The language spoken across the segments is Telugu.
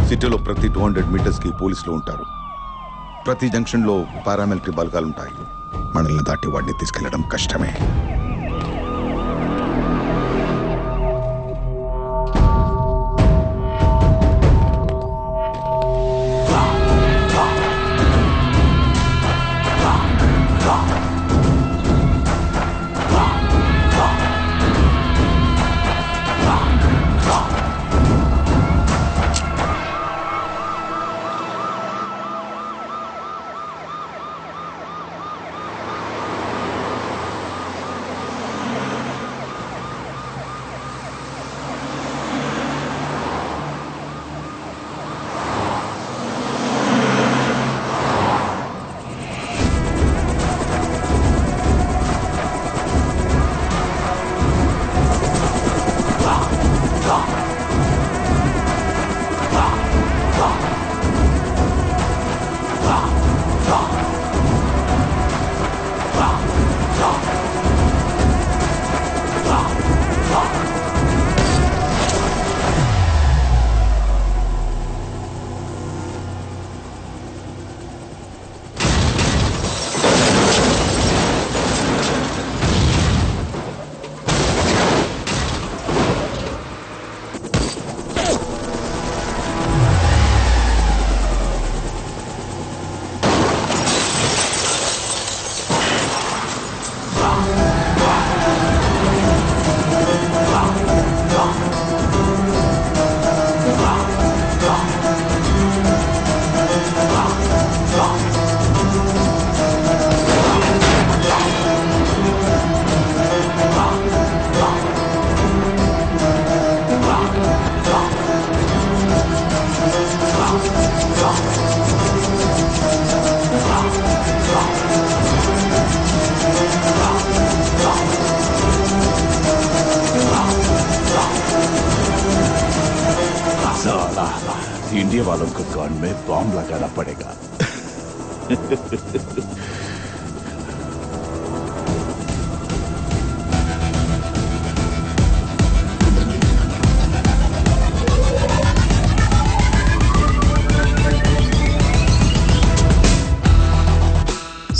సిటీలో ప్రతి 200 మీటర్స్కి పోలీసులు ఉంటారు. ప్రతి జంక్షన్లో పారామిలిటరీ బలగాలుంటాయి. మనల్ని దాటి వాడిని తీసుకెళ్లడం కష్టమే. इंडिया वालों को कान में बॉम्ब लगाना पड़ेगा.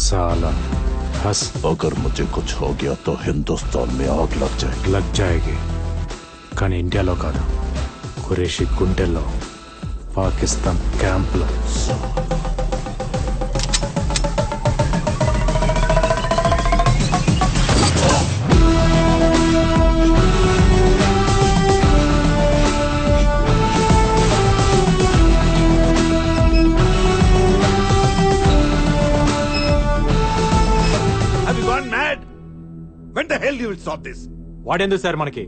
साला हंस. अगर मुझे कुछ हो गया तो हिंदुस्तान में आग लग जाएगी కానీ ఇండియాలో కాదు, ఖురేషీ గుండెల్లో, పాకిస్తాన్ క్యాంప్లో. Have you gone mad? When the hell you will stop this? వాడెందుకు సార్ మనకి?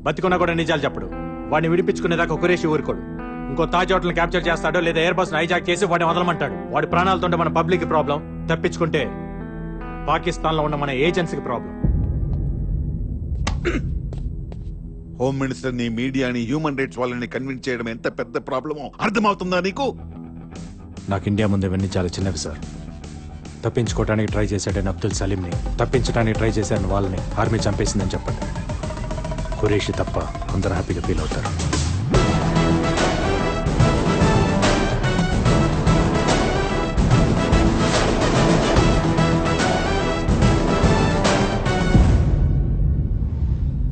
బతికున్నా కూడా నిజాలు చెప్పడు. వాడిని విడిపించుకునేదాకా ఖురేషీ ఊరుకోడు. ఇంకో తాజ్ హోటల్ క్యాప్చర్ చేస్తాడో లేదా ఎయిర్ బస్ హైజాక్ చేసి వాడిని వదలమంటాడు. వాడి ప్రాణాలతో మన పబ్లిక్ ప్రాబ్లం, తప్పించుకుంటే పాకిస్తాన్ లో ఉన్న మన ఏజెన్సీకి ప్రాబ్లం. హోమ్ మినిస్టర్ ని, మీడియాని, హ్యూమన్ రైట్స్ వాళ్ళని కన్విన్స్ చేయడం ఎంత పెద్ద ప్రాబ్లమో అర్థమవుతుందా నీకు? నాకు ఇండియా ముందు ఇవన్నీ చాలా చిన్నవి సార్. తప్పించుకోవడానికి ట్రై చేశాడని అబ్దుల్ సలీంని, తప్పించడానికి ట్రై చేశాడని వాళ్ళని ఆర్మీ చంపేసిందని చెప్పండి. ఖురేషీ తప్ప అందరూ హ్యాపీగా ఫీల్ అవుతారు.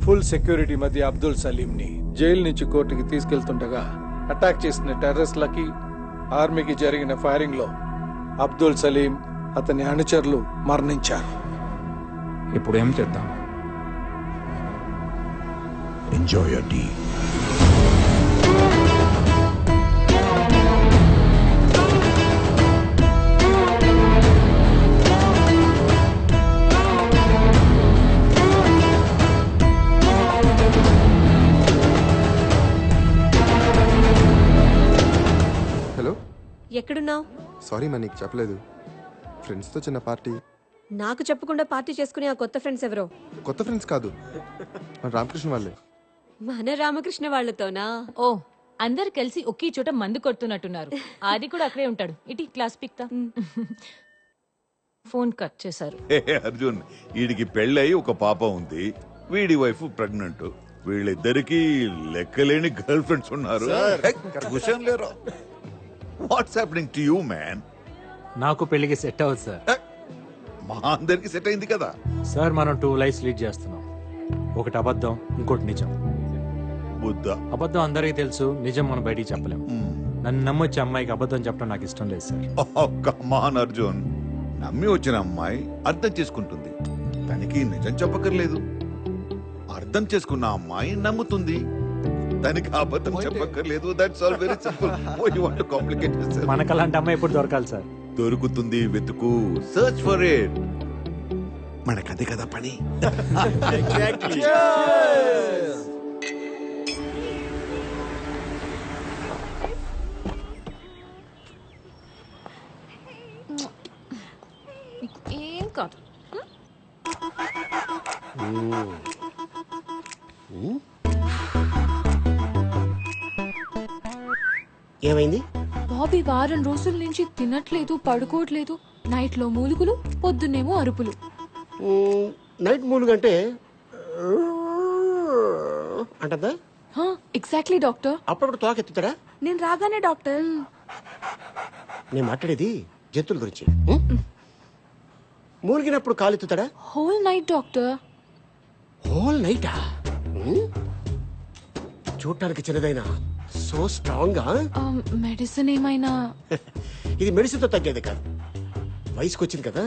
ఫుల్ సెక్యూరిటీ మధ్య అబ్దుల్ సలీంని జైలు నుంచి కోర్టుకి తీసుకెళ్తుండగా అటాక్ చేసిన టెర్రరిస్టులకి, ఆర్మీకి జరిగిన ఫైరింగ్ లో అబ్దుల్ సలీం, అతని అనుచరులు మరణించారు. ఇప్పుడు ఏం చేద్దాం? Enjoy your tea. హలో, ఎక్కడున్నావు? సారీ మా నీకు చెప్పలేదు. ఫ్రెండ్స్తో చిన్న పార్టీ. నాకు చెప్పకుండా పార్టీ చేసుకునే ఆ కొత్త ఫ్రెండ్స్ ఎవరో? కొత్త ఫ్రెండ్స్ కాదు, మన రామకృష్ణ వాళ్ళే. మన రామకృష్ణ వాళ్ళతోనా? ఓ, అందరు కలిసి ఒకే చోట మందు కొడుతున్నట్టున్నారు. ఆది కూడా అక్కడే ఉంటాడు. ఇటీ క్లాస్ పిక్తా. ఫోన్ కట్ చేశారు. అర్జున్, వీడికి పెళ్ళయి ఒక పాప ఉంది, వీడి వైఫ్ ప్రెగ్నెంట్. వీళ్ళిద్దరికి లెక్కలేని గర్ల్ ఫ్రెండ్స్ ఉన్నారు క్వశ్చన్ లేరు. What's happening to you man? నాకు పెళ్లికి సెట్ అవ్వదు సార్. మా అందరికి సెట్ అయింది కదా. సార్ మనం 2 లైఫ్స్ లీడ్ చేస్తున్నాం. ఒకటి అబద్ధం, ఇంకోటి నిజం. బుద్ధ అబద్ధం అందరికీ తెలుసు, నిజం మనం బయటికి చెప్పలేం. నన్ను నమ్మొచ్చే అమ్మాయికి అబద్ధం చెప్పడం నాకు ఇష్టం లేదు సార్. కమాన్ అర్జున్, నమ్మి వచ్చిన అమ్మాయి అర్థం చేసుకుంటుంది, తనకి నిజం చెప్పక్కర్లేదు. అర్థం చేసుకున్న అమ్మాయి నమ్ముతుంది, దానికి అబద్ధం చెప్పక్కర్లేదు. That's all very simple. Why you want to complicate this? మనకు అలాంటి అమ్మాయి ఎప్పుడు దొరకాలి సార్? దొరుకుతుంది, వెతుకు, సర్చ్ ఫర్ ఇట్. మనకదే కదా పని. ఏం కాదు. ఏమైంది? బాబీ వారం రోజుల నుంచి తినట్లేదు, పడుకోవట్లేదు. నైట్ లో మూలుగులు, పొద్దున్నేమో అరుపులు. నైట్ మూలుగంటే అంటదా? Exactly doctor. అప్పుడప్పుడు తోకెత్తుతాడా? నేను రాగానే డాక్టర్. నేను మాట్లాడేది జంతువుల గురించి. మూలిగినప్పుడు కాలెత్తుతాడా? Whole night doctor. హోల్ నైటా? చూడటానికి చిన్నదైనా సో స్ట్రాంగ్ గా. మెడిసిన్ ఏమైనా? ఇది మెడిసిన్ తో తగ్గేది కాదు. వయసుకు వచ్చింది కదా,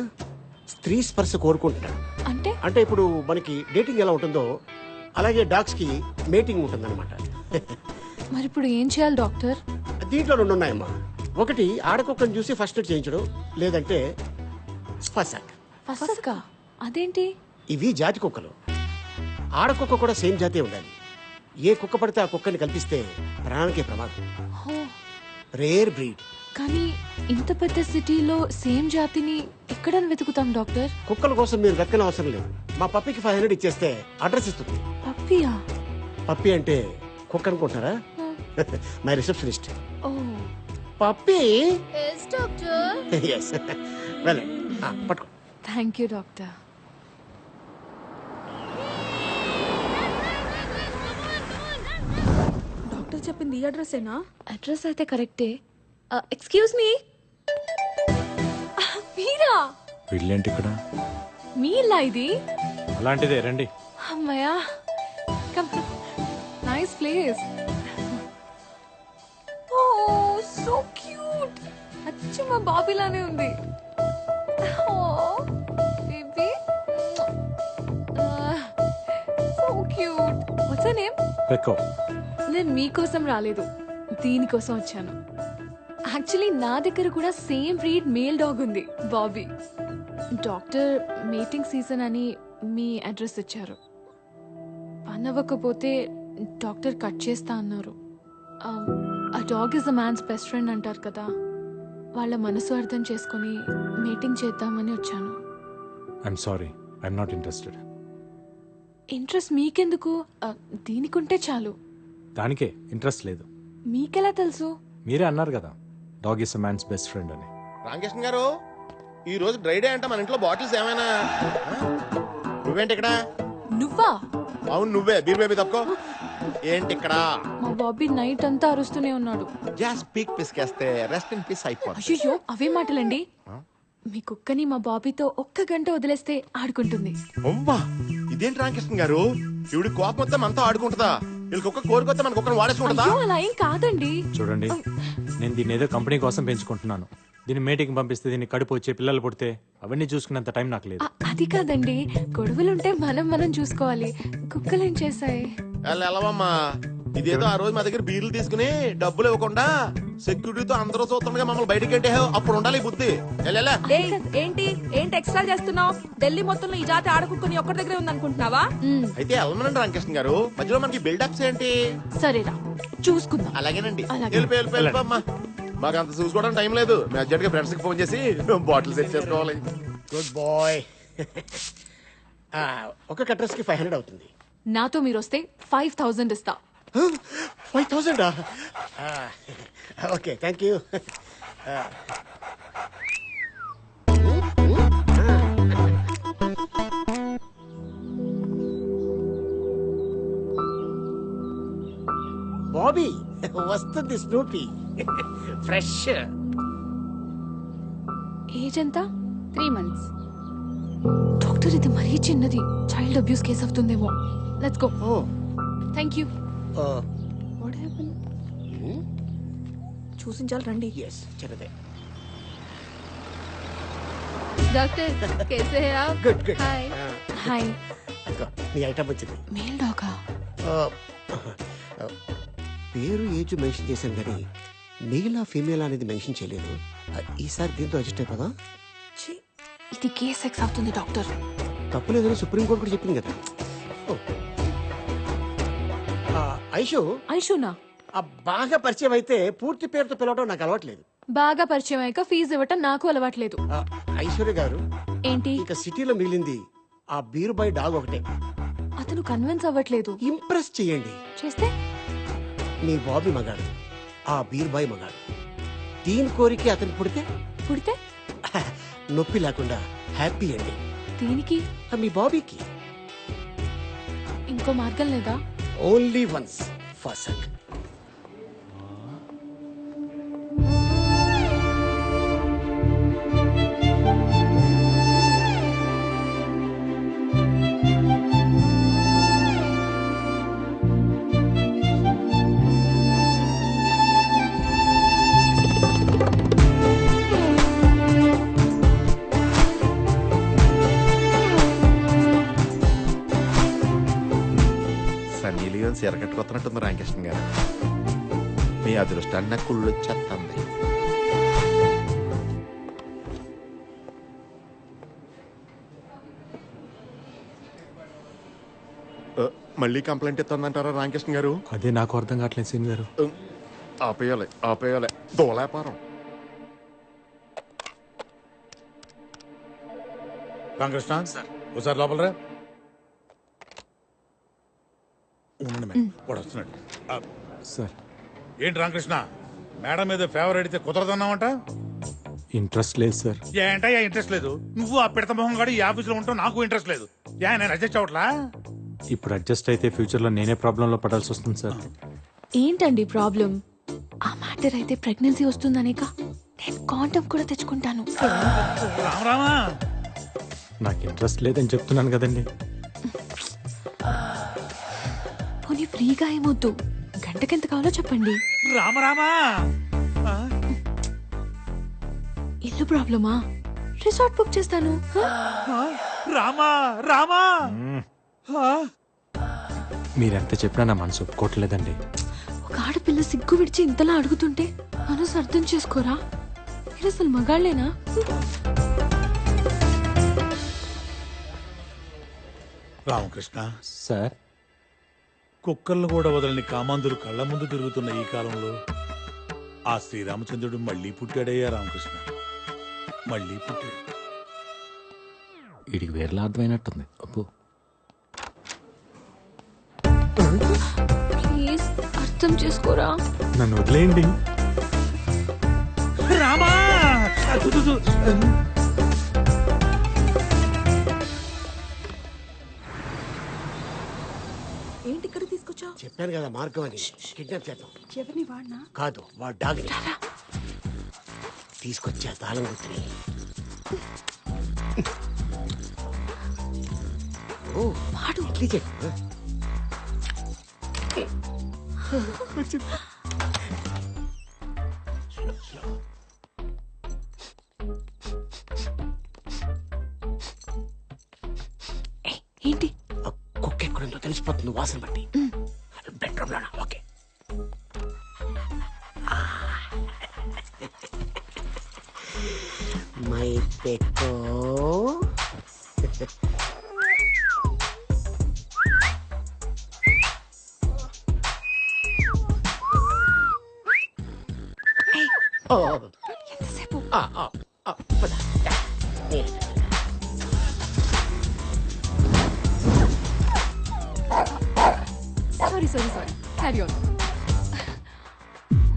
స్త్రీ స్పర్శ కోరుకుంటున్నాడు. అంటే అంటే ఇప్పుడు మనకి డేటింగ్ ఎలా ఉంటుందో అలాగే డాగ్స్ కి మేటింగ్ ఉంటుందన్నమాట. మరి ఇప్పుడు ఏం చేయాలి డాక్టర్? దీంట్లో 2 ఉన్నాయమ్మా. ఒకటి ఆడకుక్కని చూసి ఫస్ట్ ఎయిడ్ చేయించడం, లేదంటే ఫసక్. ఫసక్కా? అదేంటి? ఇవి జాతి కుక్కలు. ఆడకుక్క కూడా సేమ్ జాతే ఉండాలి. ఏ కుక్క పడితే ఆ కుక్కని కల్పిస్తే ప్రాణానికే ప్రమాదం. Rare breed. కానీ ఇంత పెద్ద సిటీలో సేమ్ జాతిని ఎక్కడ వెతుకుతాం డాక్టర్? కుక్కల కోసం మీరు వెతకని అవసరం లేదు. మా పప్పికి 500 ఇచ్చేస్తే అడ్రస్ ఇస్తుంది. పప్పియా? పప్పి అంటే కుక్క అనుకుంటారా? My receptionist. ఓ పప్పి. Yes doctor. ఎస్. వెళ్ళండి, పట్టుకో. Thank you doctor. డాక్టర్ చెప్పింది ఈ అడ్రస్సేనా? అడ్రస్ అయితే కరెక్టే. Excuse me. మీరా? వీళ్ళేంటి ఇక్కడ? మీ ఇల్లా ఇది? అలాంటిదే, రండి. అమ్మయ్యా. Nice place. Oh so cute. అచ్చం మా బాబీలానే ఉంది. Oh baby so cute. What's your name? పెక్కో. నేను మీకోసం రాలేదు, దీనికోసం వచ్చాను. యాక్చువల్లీ నా దగ్గర కూడా సేమ్ బ్రీడ్ మేల్ డాగ్ ఉంది, బాబీ. డాక్టర్ మీటింగ్ సీజన్ అని మీ అడ్రస్ ఇచ్చారు. పని అవ్వకపోతే డాక్టర్ కట్ చేస్తా అన్నారు. ఆ dog is a man's best friend అంటారు కదా, వాళ్ళ మనసు అర్థం చేసుకుని మీటింగ్ చేద్దామని వచ్చాను. I'm sorry, I'm not interested. Interest మీకెందుకు? దీనికుంటే చాలు. దానికే ఇంట్రెస్ట్ లేదు. మీకెలా తెలుసు? మీరే అన్నారు కదా, dog is a man's best friend అని. రామకృష్ణ గారు, ఈ రోజు డ్రై డే అంట, మన ఇంట్లో బాటిల్స్ ఏమైనా? నువ్వేంటి ఇక్కడ? నువ్వా? అవును నువ్వే. బీర్ బేబీ తప్పుకో. ఏంటి ఇక్కడ? మా బాబీ నైట్ అంతా అరుస్తూనే ఉన్నాడు. గ్యాస్ పీక్ పిసికేస్తే రెస్ట్ ఇన్ పీస్ అయిపోతుంది. అయ్యో అవే మాటలండి. మీ కుక్కని మా బాబీతో 1 గంట వదిలేస్తే ఆడుకుంటుంది. అవ్వా, ఇదేంటి రామకృష్ణ గారు, ఇవిడి కోపం వస్తే మనతో ఆడుకుంటుందా? వీళ్ళకి ఒక్క కోరికొస్తే మన కుక్కను వాడేసుకుంటుందా? అయ్యో అలా ఏం కాదండి. చూడండి, నేను దీన్ని ఏదో కంపెనీ కోసం పెంచుకుంటున్నాను. దీన్ని మీటింగ్ పంపిస్తే దీన్ని కడుపు వచ్చే పిల్లలు పుడితే అవన్నీ చూసుకునేంత టైం నాకు లేదు. అది కాదండి, గొడవలుంటే మనం చూసుకోవాలి. కుక్కలు ఏం చేశాయి? వెళ్ళవమ్మా. ఇదేదో ఆ రోజు మా దగ్గర బీర్లు తీసుకుని డబ్బులు ఇవ్వకుండా సెక్యూరిటీతో అందరూ చూస్తుండగా మమ్మల్ని బయటకి అంటే అప్పుడు ఉండాలి ఈ బుద్ధి. ఏంటి ఏంటి ఎక్స్ట్రా చేస్తున్నావు? ఢిల్లీ మొత్తంలో ఈ జాతి ఆడుకుని ఒక్కడి దగ్గరే ఉందనుకుంటున్నావా? అయితే వెళ్ళమనండి రామకృష్ణ గారు, మధ్యలో మనకి బిల్డప్స్ ఏంటి? సరేరా చూసుకుందాం. అలాగేనండి. అలాగే. వెళ్ళిపోమ్మా. మాకు అంత చూసుకోవడం టైం లేదు. మేము అర్జెంట్ గా ఫ్రెండ్స్ కి ఫోన్ చేసి బాటిల్ సెట్ చేసుకోవాలి. Good boy. ఒక అడ్రస్ కి 500 అవుతుంది. నాతో మీరు వస్తే 5000 ఇస్తా. 5000? Okay, thank you. బాబీ వస్తుంది స్నూపీ ఫ్రెష్. ఏజ్ ఎంత? 3 months. డాక్టర్ ఇది మరీ చిన్నది, చైల్డ్ అబ్యూస్ కేసు అవుతుందేమో. Let's go. Oh thank you. What happened? చూసించాలి రండి. ఎస్ చిన్నదే. డాక్టర్ कैसे हैं आप? Good good. హాయ్. హాయ్. నీ ఐటమ్ వచ్చింది. మేల్ డాగా? పేరు ఏజ్ మెన్షన్ చేశాను కానీ మెయిల్ ఆ ఫీమేల్ అనేది మెన్షన్ చేయలేదు. ఈసారి దీంతో అడ్జస్ట్ అయిపోదా? ఇది కేస్ సెక్స్ అవుతుంది డాక్టర్. తప్పులేదని సుప్రీంకోర్టు కూడా చెప్పింది కదా. ఐషు ఐషునా? బాగా పరిచయం అయితే పూర్తి పేరుతో పిలవడం నాకు అలవాట్లేదు. బాగా పరిచయం అయ్యాక ఫీజు ఇవ్వటం నాకు అలవాట్లేదు. ఐశ్వర్య గారు ఏంటి? ఇక సిటీలో మిగిలింది ఆ బీరు బై డాగ్ ఒకటే. అతను కన్విన్స్ అవ్వట్లేదు. ఇంప్రెస్ చేయండి. చేస్తే? మీ బాబీ మగాడు, ఆ బీర్ బాయ్ మగాడు. దీని కోరిక అతను పుడితే నొప్పి లేకుండా హ్యాపీ అండి. దీనికి? మీ బాబీకి ఇంకో మార్గం లేదా? Only once first. Sunny Leone ఎరగట్టుకొస్తున్నట్టుంది రామకృష్ణ గారు. మీ అదృష్టాన్ని నాకు కుళ్ళు వచ్చేస్తుంది. మళ్ళీ కంప్లైంట్ ఇస్తుందంటారా రామకృష్ణ గారు? అదే నాకు అర్థం కావట్లేదు సీన్ గారు. ఆపేయాలి దోలాపారం. రామకృష్ణ ఒకసారి లోపల రా. వాడు వస్తున్నాడు. సార్ ఏంటి రామకృష్ణ, మేడం మీద ఫేవర్ అడిగితే కుదరదన్నావంట? ఇంట్రెస్ట్ లేదు సార్. ఏంటయ్యా ఇంట్రెస్ట్ లేదు? నువ్వు ఆ పిడత మొహం గాడు ఈ ఆఫీసులో ఉంటావు, నాకు ఇంట్రెస్ట్ లేదు. నేను అడ్జస్ట్ అవట్లా? ఇప్పుడు అడ్జస్ట్ అయితే ఫ్యూచర్ లో నేనే ప్రాబ్లం లో పడాల్సి వస్తుంది సార్. ఏంటండి ప్రాబ్లం? ఆ మ్యాటర్ అయితే ప్రెగ్నెన్సీ వస్తుందనేక నేను కాండం కూడా తెచ్చుకుంటాను. రామరామా, నాకు ఇంట్రెస్ట్ లేదని చెప్తున్నాను కదండి. పోనీ ఫ్రీగా ఏమొద్దు, గంటకెంత కావాలో చెప్పండి. రామరామా, ఇల్లు ప్రాబ్లమా? రిసార్ట్ బుక్ చేస్తాను. రామా రామా. మీరెంత చెప్పినా నా మనసు ఒప్పుకోవట్లేదండి. ఒక ఆడపిల్ల సిగ్గు విడిచి ఇంతలా అడుగుతుంటే మనసు అర్థం చేసుకోరా? మీరు అసలు మగాళ్ళేనా? రామకృష్ణ సార్, కుక్కలను కూడా వదలని కామాంధులు కళ్ళ ముందు తిరుగుతున్న ఈ కాలంలో ఆ శ్రీరామచంద్రుడు మళ్ళీ పుట్టాడయ్యా రామకృష్ణ, మళ్ళీ పుట్టాడు. వీడికి వేరేలా అర్థమైనట్టుంది. అప్పు ప్లీజ్ అర్థం చేసుకోరా. నన్ను వదిలేయండి. రామా, ఏంటి ఇక్కడ తీసుకొచ్చా? చెప్పాను కదా మార్గం అని. కిడ్నాప్ చేద్దాం. ఎవరిని వాడినా? కాదు, వాడు డాగ్ తీసుకొచ్చా తాళం గుర్తుని. ఓ వాడు ఇడ్లీ చెట్టు. ఏంటి? కుక్క ఎక్కడుందో తెలిసిపోతుంది వాసన బట్టి. బెడ్రూమ్ లోనా? ఓకే. మై పెక్కో. ఎంతసేపు? పద. Sorry sorry sorry, carry on.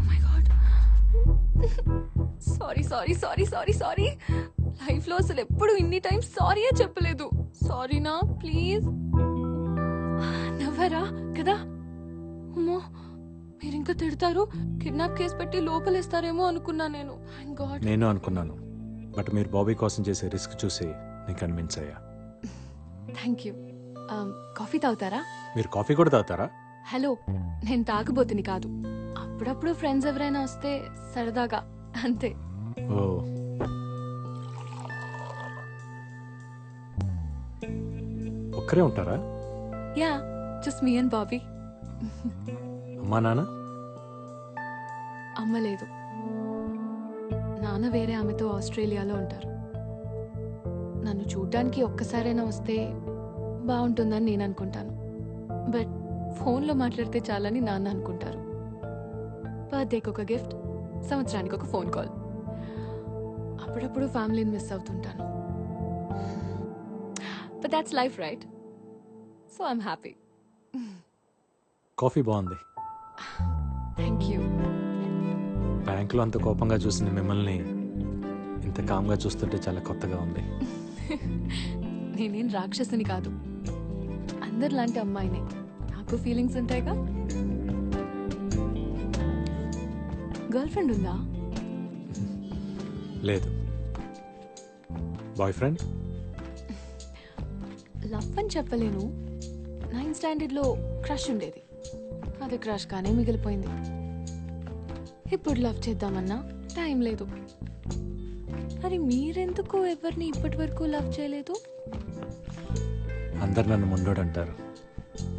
My God, sorry sorry sorry sorry sorry. Life లో అసలు ఎప్పుడు ఇన్ని టైం సారీయే చెప్పలేదు. సారీనా ప్లీజ్. నవ్వరా కదా? అమ్మో మీరు ఇంకా తిడతారు, కిడ్నాప్ కేసు పెట్టి లోపలేస్తారేమో అనుకున్నా నేను. గాడ్. నేను అనుకున్నాను, బట్ మీరు బాబీ కోసం చేసే రిస్క్ చూసి నేను కన్విన్స్ అయ్యా. Thank you. కాఫీ తాగుతారా? మీరు కాఫీ కూడా తాగుతారా? హలో, నేను తాగబోతుని కాదు. అప్పుడప్పుడు ఫ్రెండ్స్ ఎవరైనా వస్తే సరదాగా, అంతే. ఓ, ఒక్కరే ఉంటారా? Yeah, just me and Bobby. అమ్మా నాన్న? అమ్మ లేదు, నాన్న వేరే ఆమెతో ఆస్ట్రేలియాలో ఉంటారు. నన్ను చూడ్డానికి ఒక్కసారైనా వస్తే బాగుంటుందని నేను అనుకుంటాను, బట్ ఫోన్లో మాట్లాడితే చాలని నాన్న అనుకుంటారు. బర్త్డేకి ఒక గిఫ్ట్, సంవత్సరానికి ఒక ఫోన్ కాల్. అప్పుడప్పుడు ఫ్యామిలీని మిస్ అవుతుంటాను. But that's life, right? So I'm happy. Coffee బాగుంది. Thank you. బ్యాంకులో అంత కోపంగా చూసిన మిమ్మల్ని ఇంత కామ్గా చూస్తుంటే చాలా కొత్తగా ఉంది. నేనేం రాక్షసుని కాదు, అందరిలాంటి అమ్మాయినే. నాకు ఫీలింగ్స్ ఉంటాయిగా. గర్ల్ ఫ్రెండ్ ఉందా? లేదు. Boy friend? లవ్ అని చెప్పలేను. 9th స్టాండర్డ్లో క్రష్ ఉండేది, అది క్రష్ కానీ మిగిలిపోయింది. ఇప్పుడు లవ్ చేద్దామన్నా టైం లేదు. మరి మీరెందుకు ఎవరిని ఇప్పటి వరకు లవ్ చేయలేదు? అందరు నన్ను ముండోడు అంటారు.